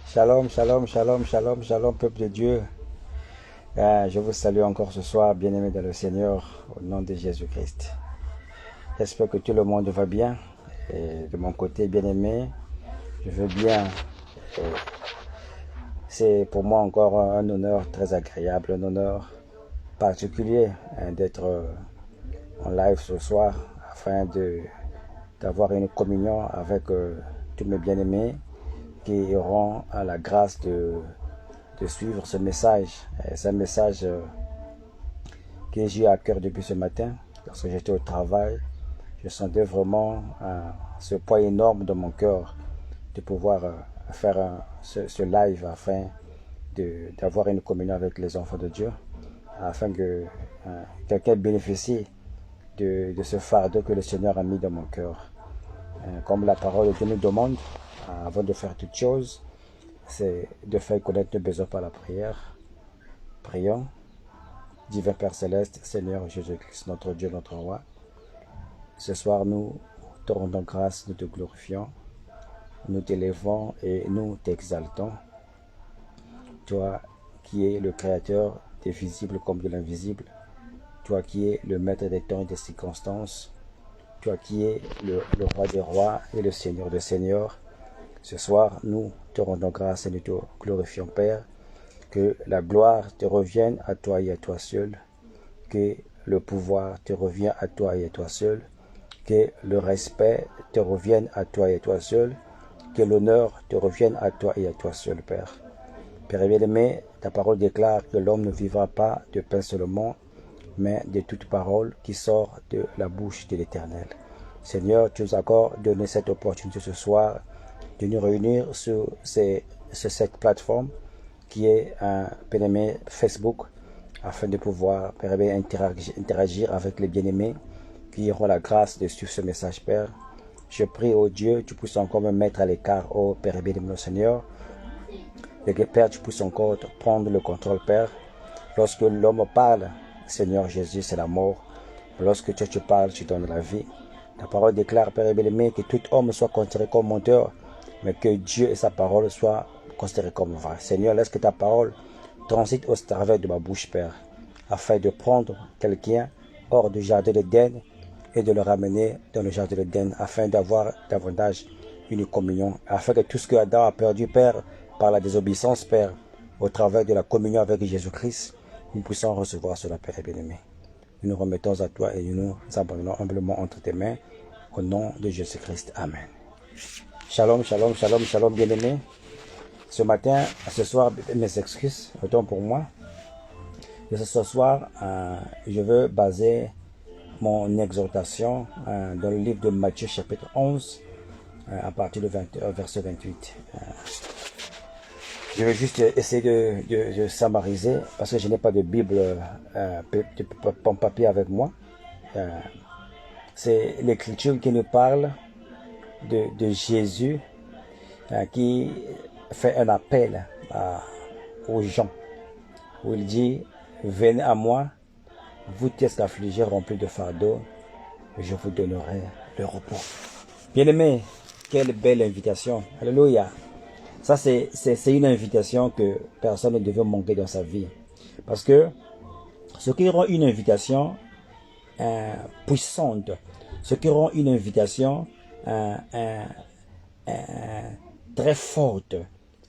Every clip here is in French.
Shalom, shalom, shalom, shalom, shalom, peuple de Dieu. Je vous salue encore ce soir, bien-aimés dans le Seigneur, au nom de Jésus-Christ. J'espère que tout le monde va bien. Et de mon côté, bien-aimé, je veux bien. Et c'est pour moi encore un honneur très agréable, un honneur particulier d'être en live ce soir afin d'avoir une communion avec tous mes bien-aimés qui auront la grâce de suivre ce message. C'est un message que j'ai eu à cœur depuis ce matin. Lorsque j'étais au travail, je sentais vraiment ce poids énorme dans mon cœur de pouvoir faire ce live afin d'avoir une communion avec les enfants de Dieu, afin que quelqu'un bénéficie de ce fardeau que le Seigneur a mis dans mon cœur. Comme la parole de Dieu nous demande, avant de faire toute chose, c'est de faire connaître nos besoins par la prière. Prions. Divin Père Céleste, Seigneur Jésus-Christ, notre Dieu, notre Roi. Ce soir, nous te rendons grâce, nous te glorifions, nous t'élèvons et nous t'exaltons. Toi qui es le Créateur des visibles comme de l'invisible, toi qui es le Maître des temps et des circonstances, toi qui es le Roi des rois et le Seigneur des seigneurs. Ce soir, nous te rendons grâce et nous te glorifions, Père, que la gloire te revienne à toi et à toi seul, que le pouvoir te revienne à toi et à toi seul, que le respect te revienne à toi et à toi seul, que l'honneur te revienne à toi et à toi seul, Père. Père bien-aimé, ta parole déclare que l'homme ne vivra pas de pain seulement, mais de toute parole qui sort de la bouche de l'Éternel. Seigneur, tu nous as encore donné cette opportunité ce soir de nous réunir sur cette plateforme qui est un bien-aimé Facebook, afin de pouvoir, Père, interagir avec les bien-aimés qui auront la grâce de suivre ce message, Père. Je prie, oh Dieu, tu puisses encore me mettre à l'écart, oh Père bien-aimé, Seigneur, et que, Père, tu puisses encore prendre le contrôle, Père. Lorsque l'homme parle, Seigneur Jésus, c'est la mort. Lorsque tu parles, tu donnes la vie. Ta parole déclare, Père bien-aimé, que tout homme soit considéré comme menteur, mais que Dieu et sa parole soient considérés comme vrai. Seigneur, laisse que ta parole transite au travers de ma bouche, Père, afin de prendre quelqu'un hors du jardin d'Éden et de le ramener dans le jardin d'Éden, afin d'avoir davantage une communion, afin que tout ce que Adam a perdu, Père, par la désobéissance, Père, au travers de la communion avec Jésus-Christ, nous puissions recevoir cela, Père bien-aimé. Nous nous remettons à toi et nous nous abandonnons humblement entre tes mains, au nom de Jésus-Christ. Amen. Shalom, shalom, shalom, shalom, bien-aimé. Ce matin, ce soir, mes excuses, autant pour moi. Et ce soir, je veux baser mon exhortation dans le livre de Matthieu, chapitre 11, à partir du verset 28. Je vais juste essayer de summariser, parce que je n'ai pas de Bible en papier avec moi. C'est l'écriture qui nous parle de Jésus qui fait un appel aux gens, où il dit: venez à moi, vous qui êtes affligés, remplis de fardeau, je vous donnerai le repos. Bien-aimés, quelle belle invitation. Alléluia. Ça, c'est une invitation que personne ne devait manquer dans sa vie. Parce que ceux qui auront une invitation puissante, ceux qui auront une invitation très forte,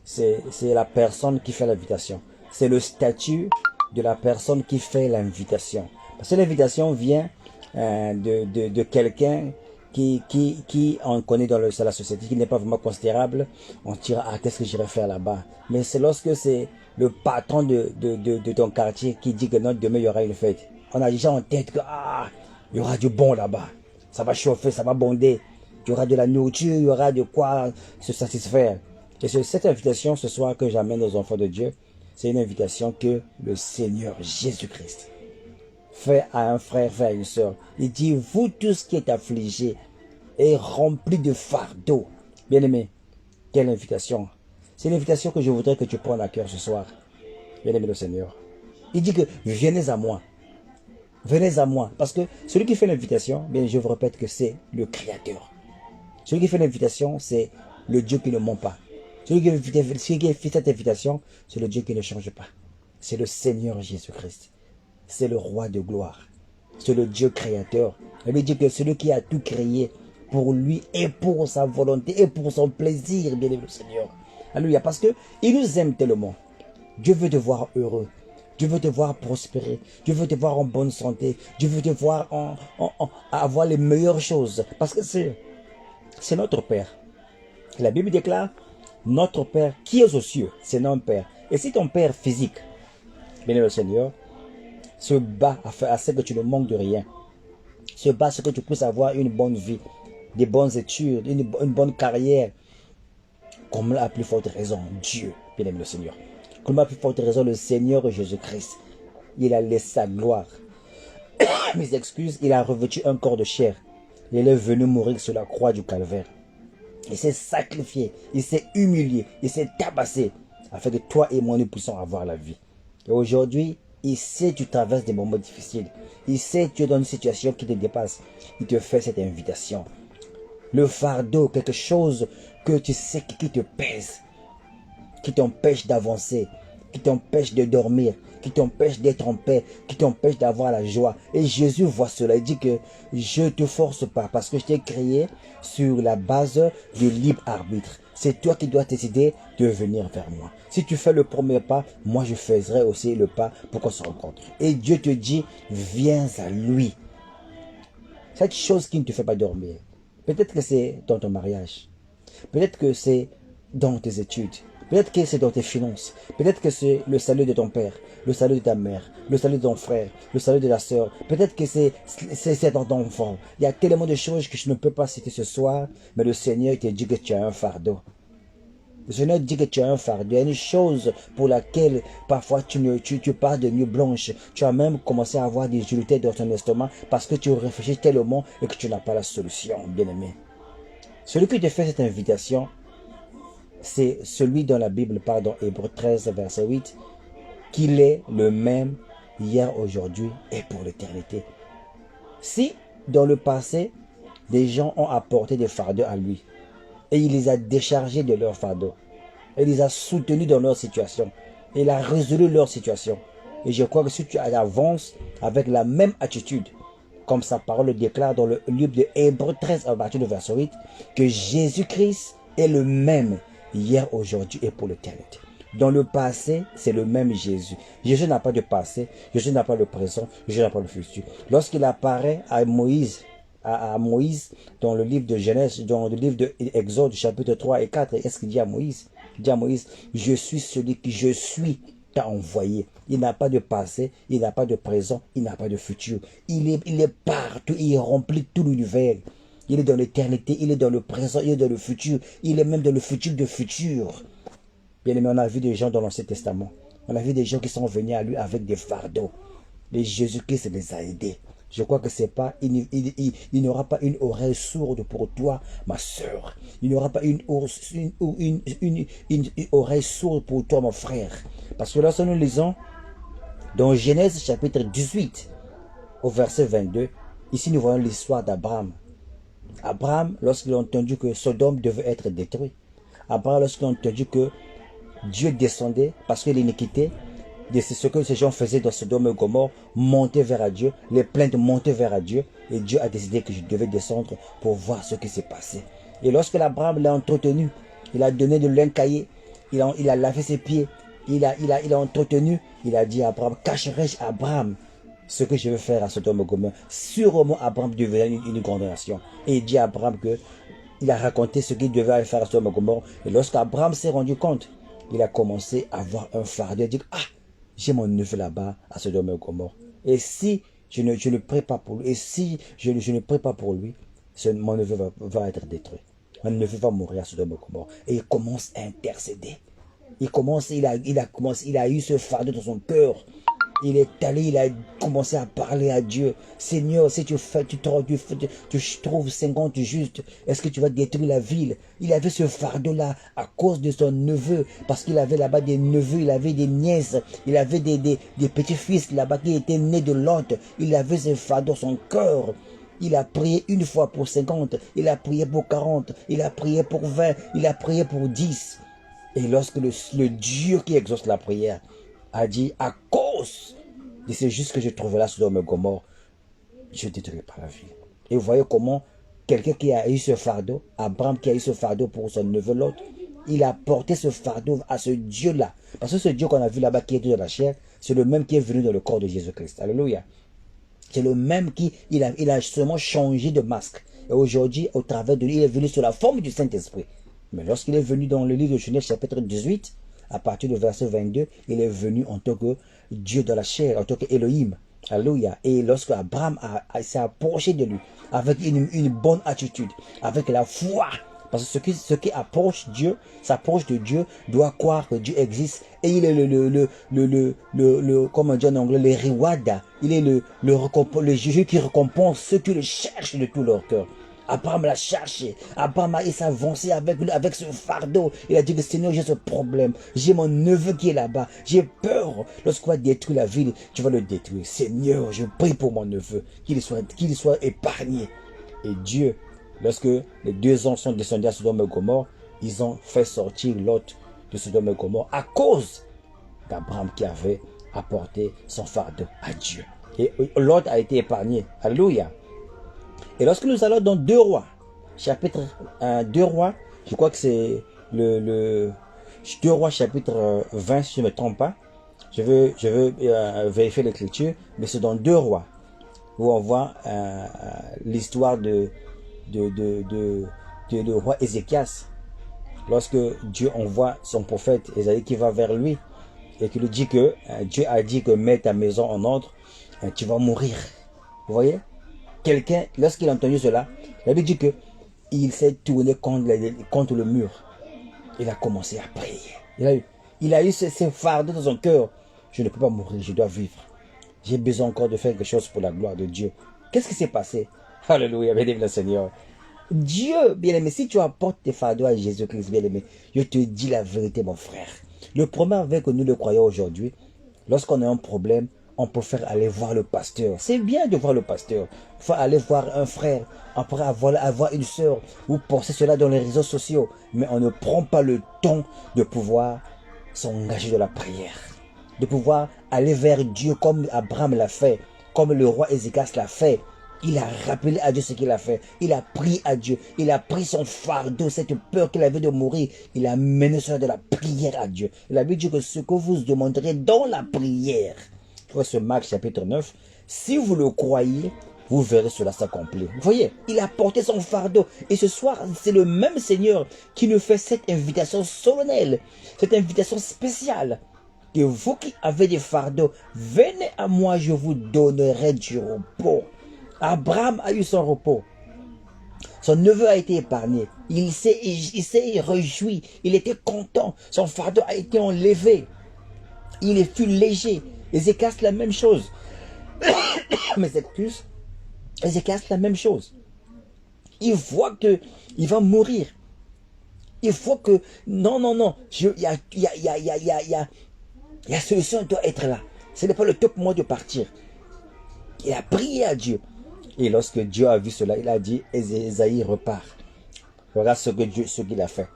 c'est la personne qui fait l'invitation. C'est le statut de la personne qui fait l'invitation. Parce que l'invitation vient de quelqu'un qui on connaît dans la société, qui n'est pas vraiment considérable. On se dira: ah, qu'est-ce que j'irai faire là-bas? Mais c'est lorsque c'est le patron de ton quartier qui dit que non, demain il y aura une fête. On a déjà en tête que il y aura du bon là-bas. Ça va chauffer, ça va bonder. Il y aura de la nourriture, il y aura de quoi se satisfaire. Et c'est cette invitation ce soir que j'amène aux enfants de Dieu. C'est une invitation que le Seigneur Jésus-Christ fait à un frère, fait à une soeur. Il dit: vous tous qui êtes affligés et remplis de fardeau. Bien-aimé, quelle invitation. C'est l'invitation que je voudrais que tu prennes à cœur ce soir. Bien-aimé le Seigneur. Il dit que venez à moi. Venez à moi. Parce que celui qui fait l'invitation, bien, je vous répète que c'est le Créateur. Celui qui fait l'invitation, c'est le Dieu qui ne ment pas. Celui qui fait cette invitation, c'est le Dieu qui ne change pas. C'est le Seigneur Jésus-Christ. C'est le roi de gloire. C'est le Dieu créateur. Il veut dire que celui qui a tout créé pour lui et pour sa volonté et pour son plaisir, bien aimé le Seigneur. Alléluia, parce qu'il nous aime tellement. Dieu veut te voir heureux. Dieu veut te voir prospérer. Dieu veut te voir en bonne santé. Dieu veut te voir avoir les meilleures choses. Parce que c'est notre Père. La Bible déclare, notre Père qui est aux cieux, c'est notre Père. Et si ton Père physique, bien le Seigneur, se bat à ce que tu ne manques de rien, se bat à ce que tu puisses avoir une bonne vie, des bonnes études, une bonne carrière, comme la plus forte raison, Dieu, bien aimé le Seigneur. Comme la plus forte raison, le Seigneur Jésus-Christ, il a laissé sa gloire. Mes excuses, il a revêtu un corps de chair. Il est venu mourir sur la croix du calvaire. Il s'est sacrifié, il s'est humilié, il s'est tabassé, afin que toi et moi nous puissions avoir la vie. Et aujourd'hui, il sait que tu traverses des moments difficiles. Il sait que tu es dans une situation qui te dépasse. Il te fait cette invitation. Le fardeau, quelque chose que tu sais qui te pèse, qui t'empêche d'avancer, qui t'empêche de dormir, qui t'empêche d'être en paix, qui t'empêche d'avoir la joie. Et Jésus voit cela. Il dit que je ne te force pas parce que je t'ai créé sur la base du libre arbitre. C'est toi qui dois décider de venir vers moi. Si tu fais le premier pas, moi je ferai aussi le pas pour qu'on se rencontre. Et Dieu te dit, viens à lui. Cette chose qui ne te fait pas dormir, peut-être que c'est dans ton mariage, peut-être que c'est dans tes études, peut-être que c'est dans tes finances, peut-être que c'est le salut de ton père, le salut de ta mère, le salut de ton frère, le salut de ta soeur, peut-être que c'est dans ton enfant. Il y a tellement de choses que je ne peux pas citer ce soir, mais le Seigneur te dit que tu as un fardeau. Le Seigneur dit que tu as un fardeau. Il y a une chose pour laquelle parfois tu pars de nuit blanche. Tu as même commencé à avoir des irritations dans ton estomac parce que tu réfléchis tellement et que tu n'as pas la solution, bien-aimé. Celui qui te fait cette invitation, c'est celui dans la Bible, pardon, Hébreux 13, verset 8, qu'il est le même hier, aujourd'hui et pour l'éternité. Si, dans le passé, des gens ont apporté des fardeaux à lui, et il les a déchargés de leurs fardeaux, et il les a soutenus dans leur situation, et il a résolu leur situation. Et je crois que si tu avances avec la même attitude, comme sa parole le déclare dans le livre de Hébreux 13, à partir du verset 8, que Jésus-Christ est le même hier, aujourd'hui et pour l'éternité. Dans le passé, c'est le même Jésus. Jésus n'a pas de passé, Jésus n'a pas le présent, Jésus n'a pas le futur. Lorsqu'il apparaît à Moïse dans le livre de Genèse, dans le livre de Exode, chapitre 3 et 4, qu'est-ce qu'il dit à Moïse? Il dit à Moïse, je suis celui qui je suis t'a envoyé. Il n'a pas de passé, il n'a pas de présent, il n'a pas de futur. Il est partout, il remplit tout l'univers. Il est dans l'éternité, il est dans le présent, il est dans le futur, il est même dans le futur de futur. Bien aimé, on a vu des gens dans l'Ancien Testament. On a vu des gens qui sont venus à lui avec des fardeaux. Et Jésus-Christ les a aidés. Je crois que c'est pas, il n'y aura pas une oreille sourde pour toi, ma soeur. Il n'y aura pas une oreille sourde pour toi, mon frère. Parce que lorsque nous lisons dans Genèse chapitre 18, au verset 22, ici nous voyons l'histoire d'Abraham. Abraham, lorsqu'il a entendu que Sodome devait être détruit, Abraham, lorsqu'il a entendu que Dieu descendait, parce que l'iniquité, de ce que ces gens faisaient dans Sodome et Gomorrhe, montait vers Dieu, les plaintes montaient vers Dieu, et Dieu a décidé que je devais descendre pour voir ce qui s'est passé. Et lorsque Abraham l'a entretenu, il a donné de l'un caillé, il a lavé ses pieds, il a entretenu, il a dit à Abraham, cacherai-je à Abraham ce que je veux faire à Sodome et Gomorrhe? Sûrement Abraham devenait une grande nation. Et il dit à Abraham que il a raconté ce qu'il devait faire à Sodome et Gomorrhe. Et lorsqu'Abraham s'est rendu compte, il a commencé à avoir un fardeau. Il a dit, ah, j'ai mon neveu là-bas à Sodome et Gomorrhe. Et si je ne prie pas pour lui, et si je ne prie pas pour lui, mon neveu va être détruit. Mon neveu va mourir à Sodome et Gomorrhe. Et il commence à intercéder. Il a eu ce fardeau dans son cœur. Il est allé, il a commencé à parler à Dieu. Seigneur, si tu trouves 50 justes, est-ce que tu vas détruire la ville? Il avait ce fardeau-là à cause de son neveu, parce qu'il avait là-bas des neveux, il avait des nièces, il avait des petits-fils là-bas qui étaient nés de Lot. Il avait ce fardeau dans son cœur. Il a prié une fois pour 50, il a prié pour 40, il a prié pour 20, il a prié pour 10. Et lorsque le Dieu qui exauce la prière a dit, à cause de ce juste que je trouverai là Sodome et Gomorrhe, je détruirai pas la ville. Et vous voyez comment quelqu'un qui a eu ce fardeau, Abraham qui a eu ce fardeau pour son neveu Lot, il a porté ce fardeau à ce Dieu-là. Parce que ce Dieu qu'on a vu là-bas qui est dans la chair, c'est le même qui est venu dans le corps de Jésus-Christ. Alléluia. C'est le même qui, il a seulement changé de masque. Et aujourd'hui, au travers de lui, il est venu sous la forme du Saint-Esprit. Mais lorsqu'il est venu dans le livre de Genèse chapitre 18, à partir du verset 22, il est venu en tant que Dieu de la chair, en tant qu'Élohim. Alléluia. Et lorsque Abraham s'est approché de lui, avec une bonne attitude, avec la foi, parce que ce qui approche Dieu, s'approche de Dieu, doit croire que Dieu existe. Et il est comme on dit en anglais, le reward. Il est le Jésus qui récompense ceux qui le cherchent de tout leur cœur. Abraham l'a cherché. Abraham il s'est avancé avec ce fardeau. Il a dit que Seigneur, j'ai ce problème. J'ai mon neveu qui est là-bas. J'ai peur. Lorsqu'on va détruire la ville, tu vas le détruire. Seigneur, je prie pour mon neveu. Qu'il soit épargné. Et Dieu, lorsque les deux anges sont descendus à Sodome et Gomorre, ils ont fait sortir Lot de Sodome et Gomorre à cause d'Abraham qui avait apporté son fardeau à Dieu. Et Lot a été épargné. Alléluia. Et lorsque nous allons dans 2 Rois, chapitre 2 Rois, je crois que c'est le 2 Rois chapitre 20, si je ne me trompe pas. Je veux vérifier l'écriture, mais c'est dans 2 Rois où on voit l'histoire de le roi Ézéchias. Lorsque Dieu envoie son prophète Ésaïe qui va vers lui et qui lui dit que Dieu a dit que mets ta maison en ordre, tu vas mourir. Vous voyez? Quelqu'un, lorsqu'il a entendu cela, la Bible dit que il s'est tourné contre le mur. Il a commencé à prier. Il a eu ce fardeau dans son cœur. Je ne peux pas mourir, je dois vivre. J'ai besoin encore de faire quelque chose pour la gloire de Dieu. Qu'est-ce qui s'est passé? Alléluia, béni le Seigneur. Dieu, bien-aimé, si tu apportes tes fardeaux à Jésus-Christ, bien-aimé, je te dis la vérité, mon frère. Le problème avec que nous le croyons aujourd'hui, lorsqu'on a un problème, on préfère aller voir le pasteur. C'est bien de voir le pasteur. Il faut aller voir un frère. On pourrait avoir une soeur. Ou penser cela dans les réseaux sociaux. Mais on ne prend pas le temps de pouvoir s'engager dans la prière. De pouvoir aller vers Dieu comme Abraham l'a fait. Comme le roi Ézéchias l'a fait. Il a rappelé à Dieu ce qu'il a fait. Il a prié à Dieu. Il a pris son fardeau, cette peur qu'il avait de mourir. Il a mené cela de la prière à Dieu. Il a dit que ce que vous demanderez dans la prière, ce Marc chapitre 9, si vous le croyez, vous verrez cela s'accomplir. Vous voyez, il a porté son fardeau. Et ce soir, c'est le même Seigneur qui nous fait cette invitation solennelle, cette invitation spéciale. Que vous qui avez des fardeaux, venez à moi, je vous donnerai du repos. Abraham a eu son repos. Son neveu a été épargné. Il s'est réjoui. Il était content. Son fardeau a été enlevé. Il fut léger. Ézéchias, la même chose. Mais c'est plus. Ézéchias, la même chose. Il voit que il va mourir. Il faut que... Non. La solution doit être là. Ce n'est pas le temps pour moi de partir. Il a prié à Dieu. Et lorsque Dieu a vu cela, il a dit, Ésaïe repart. Voilà ce qu'il a fait.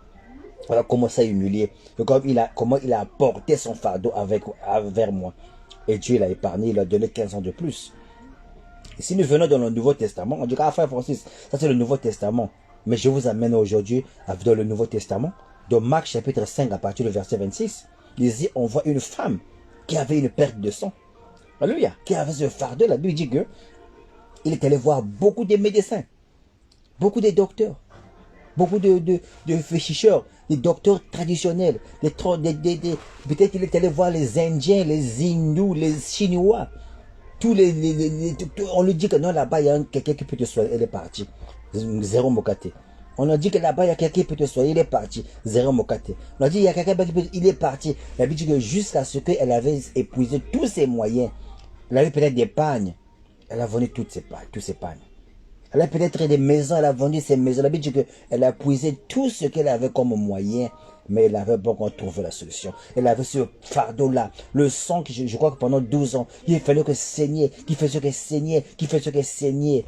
Voilà comment ça a humilié. Comment il a porté son fardeau vers moi. Et Dieu l'a épargné, il a donné 15 ans de plus. Et si nous venons dans le Nouveau Testament, on dit, frère Francis, ça c'est le Nouveau Testament. Mais je vous amène aujourd'hui dans le Nouveau Testament. Dans Marc chapitre 5 à partir du verset 26. Ici, on voit une femme qui avait une perte de sang. Alléluia. Qui avait ce fardeau. La Bible dit que il est allé voir beaucoup de médecins, beaucoup de docteurs, beaucoup de féticheurs, des docteurs traditionnels, peut-être il est allé voir les Indiens, les Hindous, les Chinois. On lui dit que non, là-bas, il y a quelqu'un qui peut te soigner. Elle est partie. Zéro mokaté. On a dit que là-bas, il y a quelqu'un qui peut te soigner. Il est parti. Zéro mokaté. On a dit, il y a quelqu'un qui peut... Il est parti. La Bible dit que jusqu'à ce qu'elle avait épuisé tous ses moyens, elle avait peut-être des pagnes. Elle a vendu tous ses pagnes. Elle a peut-être des maisons, elle a vendu ses maisons. La Bible dit qu'elle a épuisé tout ce qu'elle avait comme moyen, mais elle avait pas encore trouvé la solution. Elle avait ce fardeau-là, le sang, je crois que pendant 12 ans, il fallait que saigner, qu'il faisait que saigner.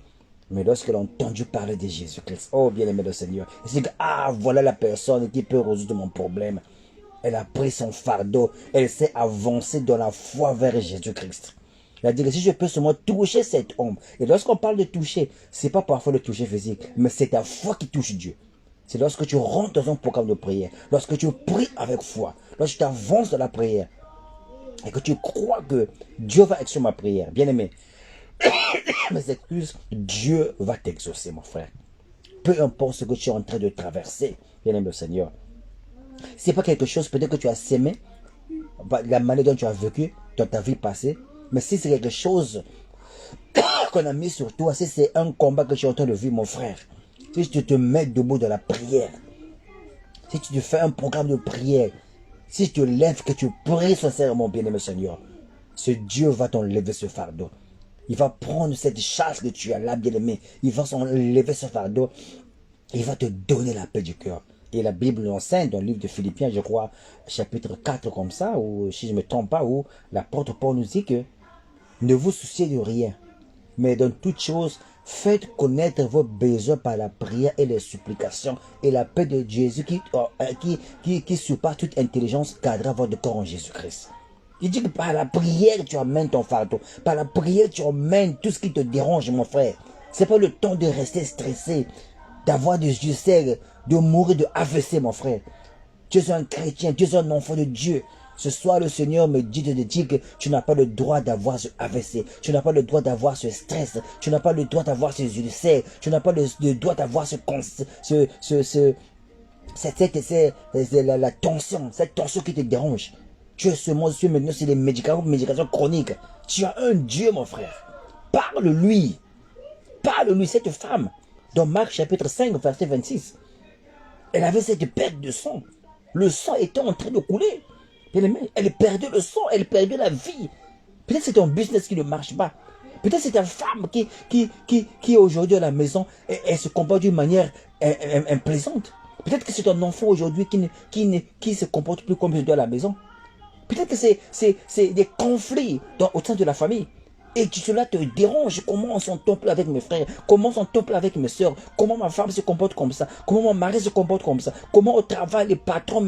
Mais lorsqu'elle a entendu parler de Jésus-Christ, oh bien-aimé le Seigneur, elle s'est dit, voilà la personne qui peut résoudre mon problème. Elle a pris son fardeau. Elle s'est avancée dans la foi vers Jésus-Christ. Elle a dit que si je peux seulement toucher cet homme. Et lorsqu'on parle de toucher, c'est pas parfois le toucher physique, mais c'est ta foi qui touche Dieu. C'est lorsque tu rentres dans un programme de prière, lorsque tu pries avec foi, lorsque tu avances dans la prière, et que tu crois que Dieu va exaucer ma prière. Bien aimé, mes excuses, Dieu va t'exaucer, mon frère. Peu importe ce que tu es en train de traverser, bien aimé le Seigneur. C'est pas quelque chose peut-être que tu as sémé, la manière dont tu as vécu dans ta vie passée, mais si c'est quelque chose qu'on a mis sur toi, si c'est un combat que tu es en train de vivre, mon frère, si tu te mets debout dans la prière, si tu te fais un programme de prière, si tu te lèves, que tu pries sincèrement, bien-aimé Seigneur, ce Dieu va t'enlever ce fardeau. Il va prendre cette charge que tu as là, bien-aimé. Il va s'enlever ce fardeau. Il va te donner la paix du cœur. Et la Bible l'enseigne dans le livre de Philippiens, je crois, chapitre 4 comme ça, ou si je ne me trompe pas, où l'apôtre Paul nous dit que ne vous souciez de rien, mais dans toute chose, faites connaître vos besoins par la prière et les supplications, et la paix de Jésus qui surpasse toute intelligence gardera votre corps en Jésus-Christ. Il dit que par la prière, tu amènes ton fardeau. Par la prière, tu amènes tout ce qui te dérange, mon frère. Ce n'est pas le temps de rester stressé, d'avoir des ulcères, de mourir de AVC, mon frère. Tu es un chrétien, tu es un enfant de Dieu. Ce soir, le Seigneur me dit de te dire que tu n'as pas le droit d'avoir ce AVC. Tu n'as pas le droit d'avoir ce stress. Tu n'as pas le droit d'avoir ces ulcères. Tu n'as pas le droit d'avoir la tension, cette tension qui te dérange. Tu es seulement maintenant sur les médications chroniques. Tu as un Dieu, mon frère. Parle-lui. Parle-lui, cette femme. Dans Marc chapitre 5, verset 26. Elle avait cette perte de sang. Le sang était en train de couler. Elle perdait le sang, elle perdait la vie. Peut-être c'est ton business qui ne marche pas. Peut-être c'est ta femme qui est aujourd'hui à la maison et elle se comporte d'une manière implaisante. Peut-être que c'est ton enfant aujourd'hui qui se comporte plus comme à la maison. Peut-être que c'est des conflits au sein de la famille. Et cela te dérange. Comment on s'entend plus avec mes frères? Comment on s'entend plus avec mes soeurs? Comment ma femme se comporte comme ça? Comment mon mari se comporte comme ça? Comment au travail, les patrons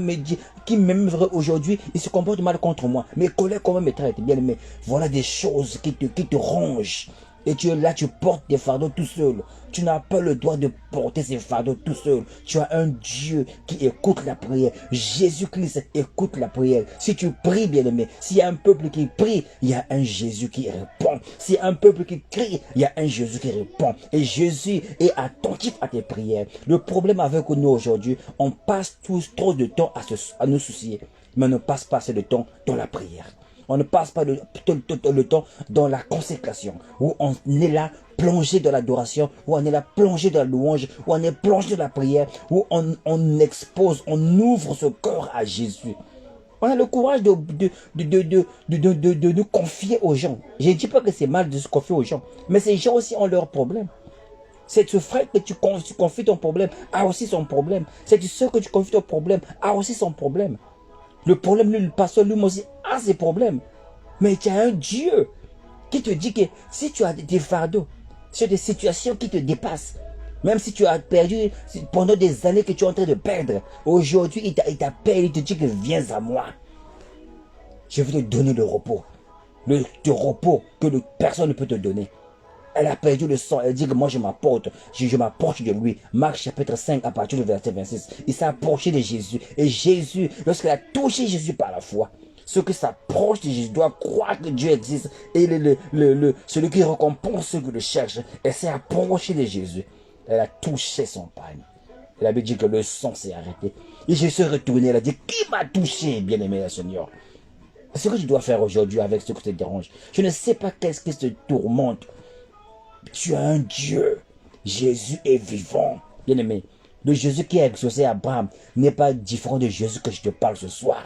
qui m'aiment aujourd'hui, ils se comportent mal contre moi? Mes collègues, comment me traitent? Bien aimé. Voilà des choses qui te rongent. Et tu es là, tu portes des fardeaux tout seul. Tu n'as pas le droit de porter ces fardeaux tout seul. Tu as un Dieu qui écoute la prière. Jésus-Christ écoute la prière. Si tu pries, bien-aimé, s'il y a un peuple qui prie, il y a un Jésus qui répond. S'il y a un peuple qui crie, il y a un Jésus qui répond. Et Jésus est attentif à tes prières. Le problème avec nous aujourd'hui, on passe tous trop de temps à nous soucier. Mais on ne passe pas assez de temps dans la prière. On ne passe pas le temps dans la consécration, où on est là plongé dans l'adoration, où on est là plongé dans la louange, où on est plongé dans la prière, où on expose, on ouvre ce cœur à Jésus. On a le courage de nous confier aux gens. Je ne dis pas que c'est mal de se confier aux gens, mais ces gens aussi ont leurs problèmes. C'est ce frère que tu confies ton problème a aussi son problème. C'est ce que tu confies ton problème a aussi son problème. Le problème, le pasteur lui aussi a ses problèmes. Mais tu as un Dieu qui te dit que si tu as des fardeaux, sur des situations qui te dépassent, même si tu as perdu pendant des années que tu es en train de perdre, aujourd'hui il t'appelle, il te dit que viens à moi. Je vais te donner le repos. Le repos que personne ne peut te donner. Elle a perdu le sang. Elle dit que moi je m'apporte. Je m'approche de lui. Marc chapitre 5 à partir du verset 26. Il s'est approché de Jésus. Et Jésus, lorsqu'il a touché Jésus par la foi, ceux qui s'approchent de Jésus doivent croire que Dieu existe. Et celui qui récompense ceux qui le cherchent. Elle s'est approchée de Jésus. Elle a touché son pagne. Elle avait dit que le sang s'est arrêté. Et Jésus est retourné. Elle a dit, qui m'a touché, bien-aimé Seigneur? Ce que tu dois faire aujourd'hui avec ce qui te dérange. Je ne sais pas qu'est-ce qui te tourmente. Tu as un Dieu. Jésus est vivant. Bien-aimé, le Jésus qui a exaucé Abraham n'est pas différent de Jésus que je te parle ce soir.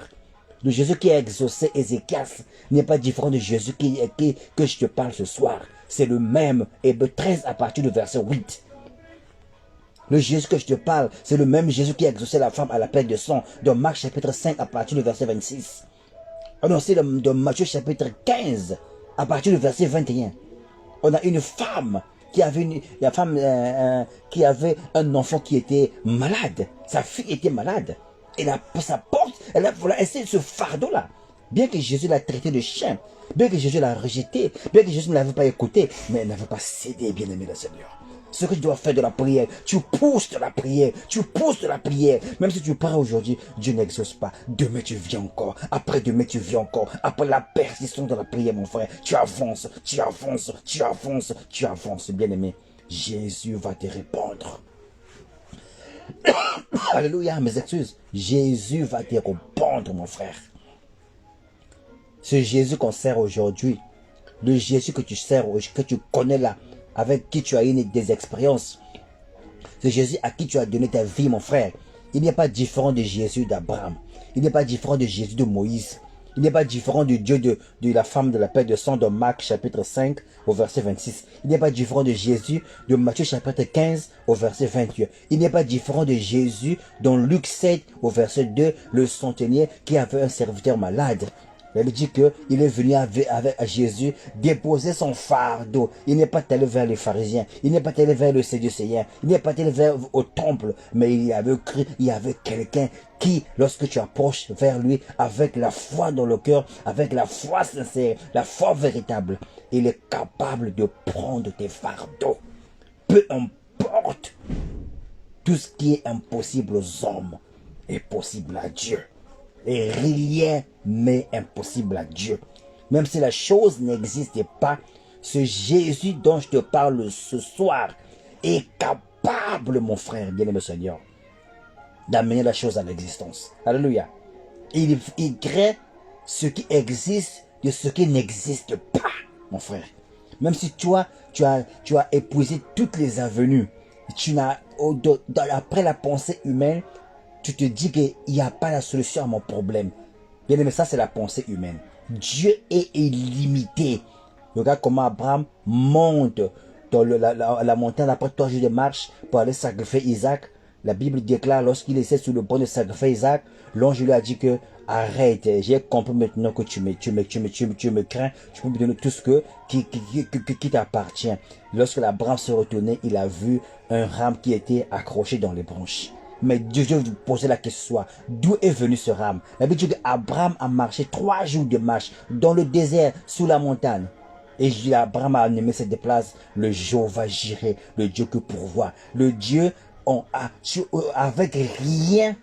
Le Jésus qui a exaucé Ézéchias n'est pas différent de Jésus que je te parle ce soir. C'est le même. Hébreux 13 à partir du verset 8. Le Jésus que je te parle, c'est le même Jésus qui a exaucé la femme à la perte de sang dans Marc chapitre 5 à partir du verset 26. Annoncé dans Matthieu chapitre 15 à partir du verset 21. On a une femme qui avait qui avait un enfant qui était malade. Sa fille était malade. Et sa porte voilà, c'est ce fardeau-là. Bien que Jésus l'a traité de chien, bien que Jésus l'a rejeté, bien que Jésus ne l'avait pas écouté, mais elle n'avait pas cédé, bien-aimé le Seigneur. Ce que tu dois faire de la prière, tu pousses de la prière, tu pousses de la prière. Même si tu pries aujourd'hui, Dieu n'exauce pas. Demain tu viens encore, après demain tu viens encore. Après la persistance de la prière, mon frère, tu avances, tu avances, tu avances, tu avances, bien-aimé. Jésus va te répondre. Alléluia, mes excuses. Jésus va te répondre, mon frère. Ce Jésus qu'on sert aujourd'hui, le Jésus que tu sers, que tu connais là, avec qui tu as eu des expériences, c'est Jésus à qui tu as donné ta vie, mon frère. Il n'est pas différent de Jésus d'Abraham. Il n'est pas différent de Jésus de Moïse. Il n'est pas différent du Dieu de la femme de la paix de sang dans Marc chapitre 5 au verset 26. Il n'est pas différent de Jésus de Matthieu chapitre 15 au verset 28. Il n'est pas différent de Jésus dans Luc 7 au verset 2, le centenier qui avait un serviteur malade. Elle dit qu'il est venu avec Jésus déposer son fardeau. Il n'est pas allé vers les pharisiens. Il n'est pas allé vers le Sadducéen. Il n'est pas allé au temple. Mais il y avait quelqu'un qui, lorsque tu approches vers lui avec la foi dans le cœur, avec la foi sincère, la foi véritable, il est capable de prendre tes fardeaux. Peu importe, tout ce qui est impossible aux hommes est possible à Dieu. Et rien n'est impossible à Dieu. Même si la chose n'existe pas, ce Jésus dont je te parle ce soir est capable, mon frère, bien-aimé Seigneur, d'amener la chose à l'existence. Alléluia. Il crée ce qui existe de ce qui n'existe pas, mon frère. Même si tu as épuisé toutes les avenues, après la pensée humaine, tu te dis qu'il n'y a pas la solution à mon problème. Bien aimé, ça c'est la pensée humaine. Dieu est illimité. Regarde comment Abraham monte dans la montagne après 3 jours de marche pour aller sacrifier Isaac. La Bible déclare, lorsqu'il était sur le point de sacrifier Isaac, l'ange lui a dit que arrête, j'ai compris maintenant que tu me crains, tu peux me donner tout ce qui t'appartient. Lorsque Abraham se retournait, il a vu un rame qui était accroché dans les branches. Mais Dieu vous posait la question, d'où est venu ce rame? La Bible dit qu'Abraham a marché 3 jours de marche dans le désert, sous la montagne. Et Abraham a nommé cette place le Jéhovah Jireh, le Dieu que pourvoit. Le Dieu, avec rien,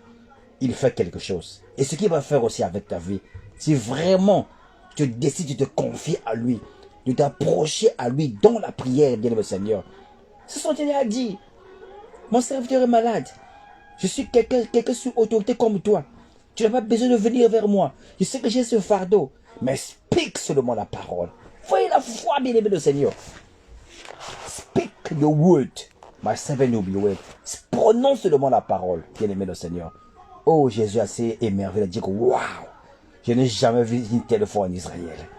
il fait quelque chose. Et ce qu'il va faire aussi avec ta vie, si vraiment tu décides de te confier à lui, de t'approcher à lui dans la prière, bien le Seigneur. Ce sont Seigneur a dit, mon serviteur est malade. Je suis quelqu'un sous autorité comme toi. Tu n'as pas besoin de venir vers moi. Je sais que j'ai ce fardeau. Mais speak seulement la parole. Voyez la foi, bien-aimé le Seigneur. Speak the word. My servant will be well. Prononce seulement la parole, bien-aimé le Seigneur. Oh, Jésus a assez émerveillé. Il a dit que waouh, je n'ai jamais vu une telle foi en Israël.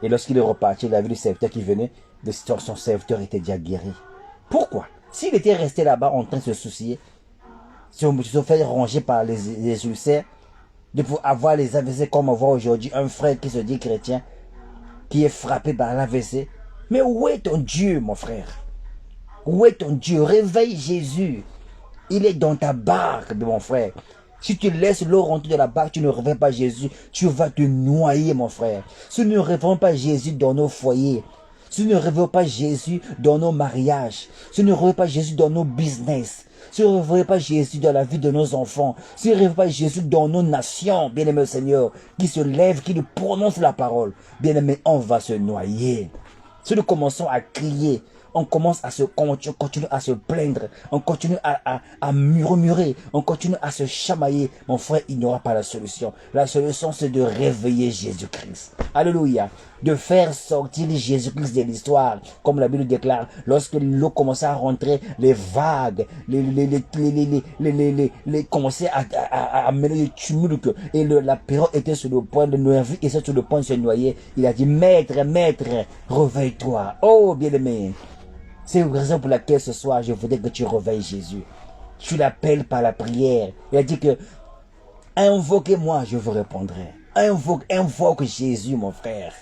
Et lorsqu'il est reparti, il a vu le serviteur qui venait. Son serviteur était déjà guéri. Pourquoi? S'il était resté là-bas en train de se soucier, si on se fait ranger par les ulcères, de pouvoir avoir les AVC comme on voit aujourd'hui, un frère qui se dit chrétien, qui est frappé par l'AVC. Mais où est ton Dieu, mon frère? Où est ton Dieu? Réveille Jésus. Il est dans ta barque, mon frère. Si tu laisses l'eau rentrer dans la barque, tu ne réveilles pas Jésus, tu vas te noyer, mon frère. Si nous ne réveillons pas Jésus dans nos foyers, si nous ne réveillons pas Jésus dans nos mariages, si nous ne réveillons pas Jésus dans nos business, si nous ne réveillons pas Jésus dans la vie de nos enfants, si nous ne réveillons pas Jésus dans nos nations, bien-aimé Seigneur, qui se lève, qui nous prononce la parole, bien-aimé, on va se noyer. Si nous commençons à crier, on commence à continue à se plaindre, on continue à murmurer, on continue à se chamailler, mon frère, il n'y aura pas la solution. La solution, c'est de réveiller Jésus-Christ. Alléluia. De faire sortir Jésus-Christ de l'histoire, comme la Bible déclare, lorsque l'eau commençait à rentrer, les vagues, commençaient à mêler le tumulte, et la période était sur le point de noyer, et c'est sur le point de se noyer. Il a dit, maître, réveille-toi. Oh, bien-aimé. C'est la raison pour laquelle ce soir, je voudrais que tu réveilles Jésus. Tu l'appelles par la prière. Il a dit que, invoquez-moi, je vous répondrai. Invoque Jésus, mon frère.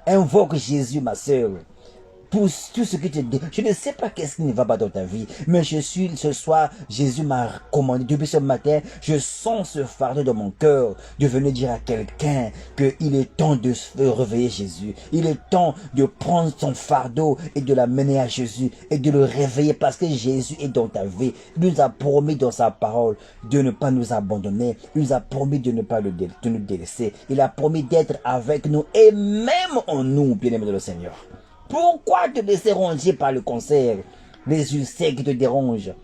Invoque Jésus, ma soeur. pour tout ce que tu dis. Je ne sais pas qu'est-ce qui ne va pas dans ta vie, mais ce soir, Jésus m'a recommandé, depuis ce matin, je sens ce fardeau dans mon cœur, de venir dire à quelqu'un qu'il est temps de se réveiller Jésus. Il est temps de prendre son fardeau et de l'amener à Jésus et de le réveiller parce que Jésus est dans ta vie. Il nous a promis dans sa parole de ne pas nous abandonner. Il nous a promis de ne pas nous délaisser. Il a promis d'être avec nous et même en nous, bien-aimés de le Seigneur. Pourquoi te laisser ronger par le cancer, les ulcères qui te dérangent,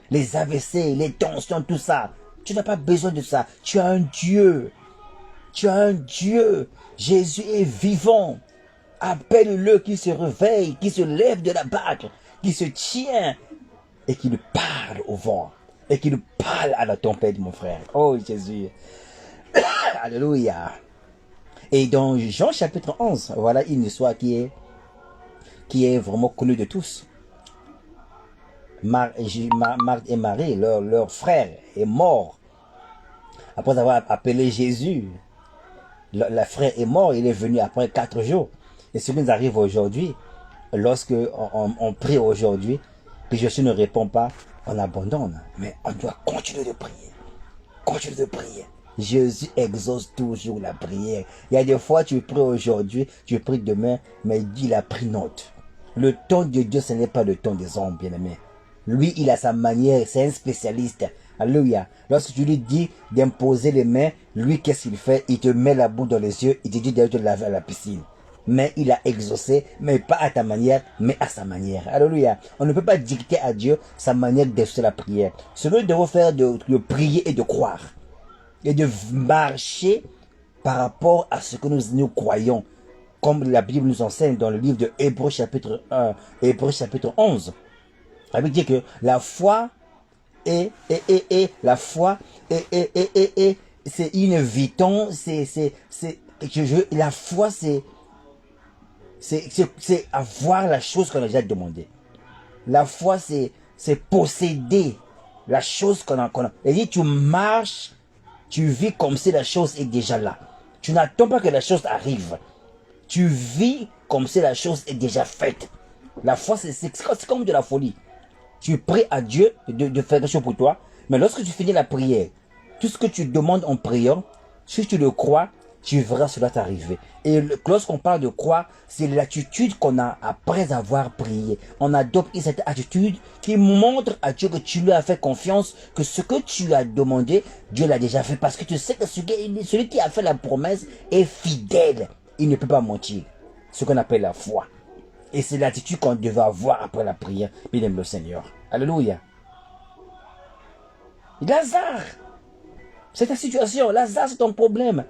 les AVC, les tensions, tout ça? Tu n'as pas besoin de ça. Tu as un Dieu. Tu as un Dieu. Jésus est vivant. Appelle-le qui se réveille, qui se lève de la barque, qui se tient et qui lui parle au vent et qui lui parle à la tempête, mon frère. Oh Jésus. Alléluia. Et dans Jean chapitre 11, voilà une histoire qui est vraiment connue de tous. Marthe et Marie, leur frère, est mort. Après avoir appelé Jésus, le frère est mort, il est venu après 4 jours. Et ce qui nous arrive aujourd'hui, lorsque on prie aujourd'hui, que Jésus ne répond pas, on abandonne. Mais on doit continuer de prier. Continuer de prier. Jésus exauce toujours la prière. Il y a des fois, tu pries aujourd'hui, tu pries demain, mais il a pris note. Le temps de Dieu, ce n'est pas le temps des hommes, bien-aimés. Lui, il a sa manière, c'est un spécialiste. Alléluia. Lorsque tu lui dis d'imposer les mains, lui, qu'est-ce qu'il fait? Il te met la boue dans les yeux, il te dit d'aller te laver à la piscine. Mais il a exaucé, mais pas à ta manière, mais à sa manière. Alléluia. On ne peut pas dicter à Dieu sa manière d'exaucer la prière. Ce que nous devons faire, de prier et de croire. Et de marcher par rapport à ce que nous croyons. Comme la Bible nous enseigne dans le livre de Hébreux chapitre 1, Hébreux chapitre 11. La Bible dit que la foi la foi c'est inévitant, la foi c'est avoir la chose qu'on a déjà demandé. La foi c'est posséder la chose qu'on a. Et dit tu marches, tu vis comme si la chose est déjà là. Tu n'attends pas que la chose arrive. Tu vis comme si la chose est déjà faite. La foi c'est comme de la folie. Tu pries à Dieu de faire quelque chose pour toi, mais lorsque tu finis la prière, tout ce que tu demandes en priant, si tu le crois, tu verras cela t'arriver. Et lorsqu'on parle de croire, c'est l'attitude qu'on a après avoir prié. On adopte cette attitude qui montre à Dieu que tu lui as fait confiance, que ce que tu as demandé, Dieu l'a déjà fait. Parce que tu sais que celui qui a fait la promesse est fidèle. Il ne peut pas mentir. Ce qu'on appelle la foi. Et c'est l'attitude qu'on devait avoir après la prière. Bien aime le Seigneur. Alléluia. Lazare, c'est ta situation. Lazare, c'est ton problème.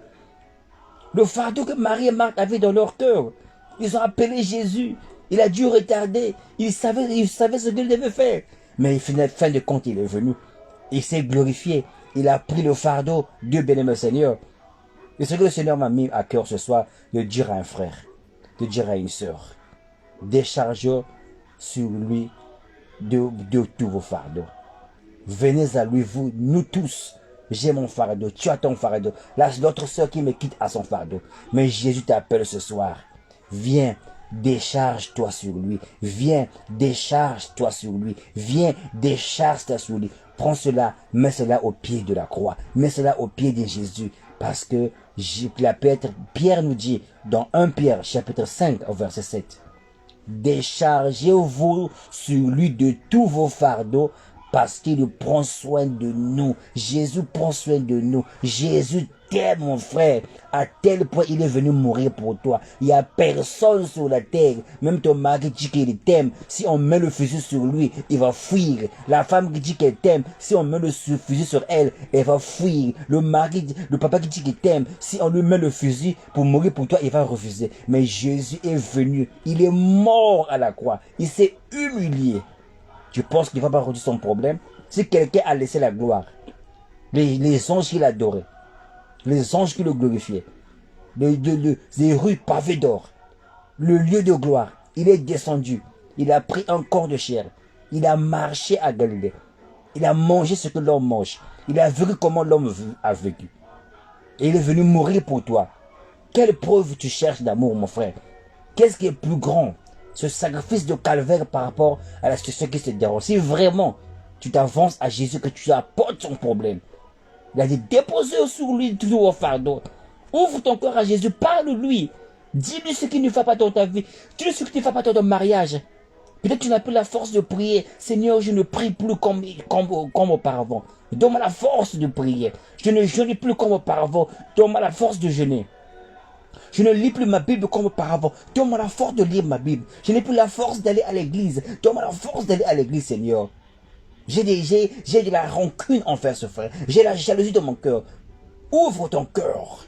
Le fardeau que Marie et Marthe avaient dans leur cœur. Ils ont appelé Jésus. Il a dû retarder. Ils savaient ce qu'il devait faire. Mais fin de compte, il est venu. Il s'est glorifié. Il a pris le fardeau. Dieu bénisse le Seigneur. Et ce que le Seigneur m'a mis à cœur ce soir, de dire à un frère, de dire à une sœur, déchargez sur lui de tous vos fardeaux. Venez à lui, vous, nous tous. J'ai mon fardeau, tu as ton fardeau. Là, l'autre soeur qui me quitte a son fardeau. Mais Jésus t'appelle ce soir. Viens, décharge-toi sur lui. Viens, décharge-toi sur lui. Viens, décharge-toi sur lui. Prends cela, mets cela au pied de la croix. Mets cela au pied de Jésus. Parce que Pierre nous dit dans 1 Pierre chapitre 5 au verset 7. Déchargez-vous sur lui de tous vos fardeaux parce qu'il prend soin de nous. Jésus prend soin de nous. Jésus t'aime, mon frère, à tel point il est venu mourir pour toi. Il n'y a personne sur la terre, même ton mari dit qu'il t'aime. Si on met le fusil sur lui, il va fuir. La femme qui dit qu'elle t'aime, si on met le fusil sur elle, elle va fuir. Le papa qui dit qu'il t'aime, si on lui met le fusil pour mourir pour toi, il va refuser. Mais Jésus est venu, il est mort à la croix, il s'est humilié. Tu penses qu'il ne va pas résoudre son problème? Si quelqu'un a laissé la gloire, les anges qui l'adoraient, les anges qui le glorifiaient, les rues pavées d'or, le lieu de gloire, il est descendu, il a pris un corps de chair, il a marché à Galilée, il a mangé ce que l'homme mange, il a vécu comment l'homme a vécu, et il est venu mourir pour toi. Quelle preuve tu cherches d'amour, mon frère? Qu'est-ce qui est plus grand ce sacrifice de calvaire par rapport à la situation qui se déroule. Si vraiment tu t'avances à Jésus, que tu apportes son problème, il a dit déposer sur lui tout vos fardeaux. Ouvre ton cœur à Jésus, parle-lui. Dis-lui ce qui ne va pas dans ta vie. Dis-lui ce qui ne va pas dans ton mariage. Peut-être que tu n'as plus la force de prier. Seigneur, je ne prie plus comme auparavant. Donne-moi la force de prier. Je ne jeûne plus comme auparavant. Donne-moi la force de jeûner. Je ne lis plus ma Bible comme auparavant. Donne-moi la force de lire ma Bible. Je n'ai plus la force d'aller à l'église. Donne-moi la force d'aller à l'église, Seigneur. J'ai de la rancune envers ce frère. J'ai la jalousie dans mon cœur. Ouvre ton cœur.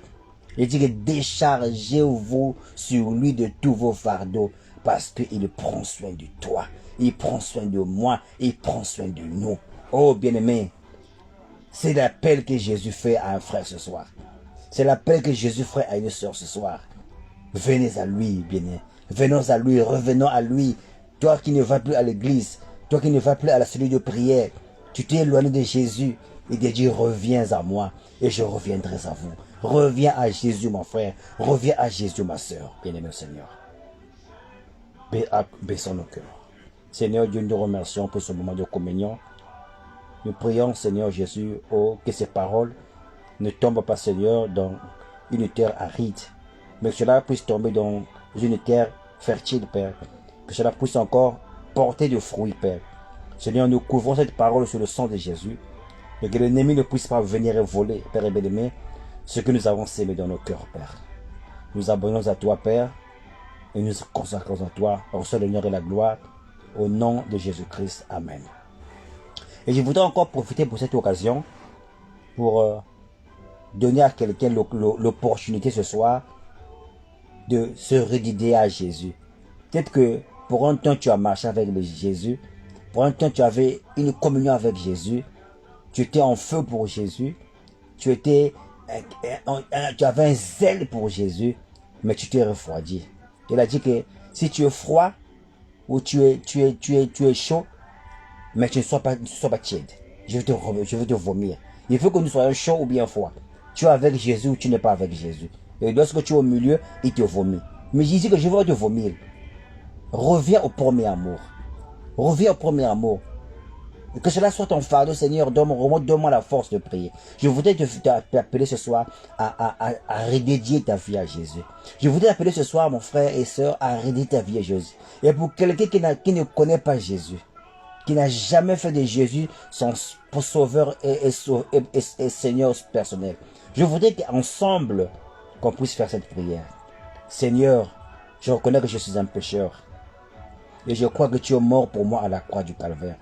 Et dis que déchargez-vous sur lui de tous vos fardeaux. Parce qu'il prend soin de toi. Il prend soin de moi. Il prend soin de nous. Oh bien-aimé. C'est l'appel que Jésus fait à un frère ce soir. C'est l'appel que Jésus ferait à une soeur ce soir. Venez à lui, bien-aimé. Venons à lui, revenons à lui. Toi qui ne vas plus à l'église, toi qui ne vas plus à la cellule de prière, tu t'es éloigné de Jésus. Et de dire, reviens à moi et je reviendrai à vous. Reviens à Jésus, mon frère. Reviens à Jésus, ma soeur. Bien-aimé Seigneur. Baissons nos cœurs. Seigneur Dieu, nous te remercions pour ce moment de communion. Nous prions, Seigneur Jésus, que ces paroles ne tombent pas, Seigneur, dans une terre aride, mais que cela puisse tomber dans une terre fertile, Père. Que cela puisse encore porter de fruits, Père. Seigneur, nous couvrons cette parole sur le sang de Jésus, et que l'ennemi ne puisse pas venir et voler, Père et bien-aimé, ce que nous avons sémé dans nos cœurs, Père. Nous abonnons à toi, Père, et nous consacrons à toi. Reçois l'honneur et la gloire, au nom de Jésus-Christ. Amen. Et je voudrais encore profiter pour cette occasion pour donner à quelqu'un l'opportunité ce soir de se redédier à Jésus. Peut-être que pour un temps tu as marché avec Jésus, pour un temps tu avais une communion avec Jésus, tu étais en feu pour Jésus, tu avais un zèle pour Jésus, mais tu t'es refroidi. Il a dit que si tu es froid ou tu es chaud, mais tu ne sois pas tiède. Je vais te vomir. Il faut que nous soyons chauds ou bien froids. Tu es avec Jésus ou tu n'es pas avec Jésus. Et lorsque tu es au milieu, il te vomit. Mais je dis que je vais te vomir. Reviens au premier amour. Reviens au premier amour. Et que cela soit ton fardeau, Seigneur, donne-moi la force de prier. Je voudrais t'appeler ce soir à redédier ta vie à Jésus. Je voudrais t'appeler ce soir, mon frère et soeur, à redédier ta vie à Jésus. Et pour quelqu'un qui ne connaît pas Jésus, qui n'a jamais fait de Jésus son sauveur et Seigneur personnel, je voudrais qu'ensemble, qu'on puisse faire cette prière. Seigneur, je reconnais que je suis un pécheur. Et je crois que tu es mort pour moi à la croix du calvaire.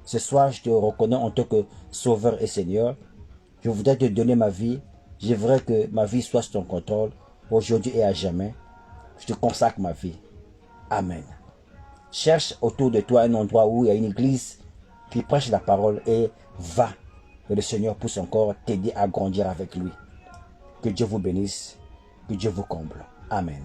Ce soir, je te reconnais en tant que sauveur et Seigneur. Je voudrais te donner ma vie. Je voudrais que ma vie soit sous ton contrôle, aujourd'hui et à jamais. Je te consacre ma vie. Amen. Cherche autour de toi un endroit où il y a une église qui prêche la parole et va. Et le Seigneur puisse encore t'aider à grandir avec lui. Que Dieu vous bénisse. Que Dieu vous comble. Amen.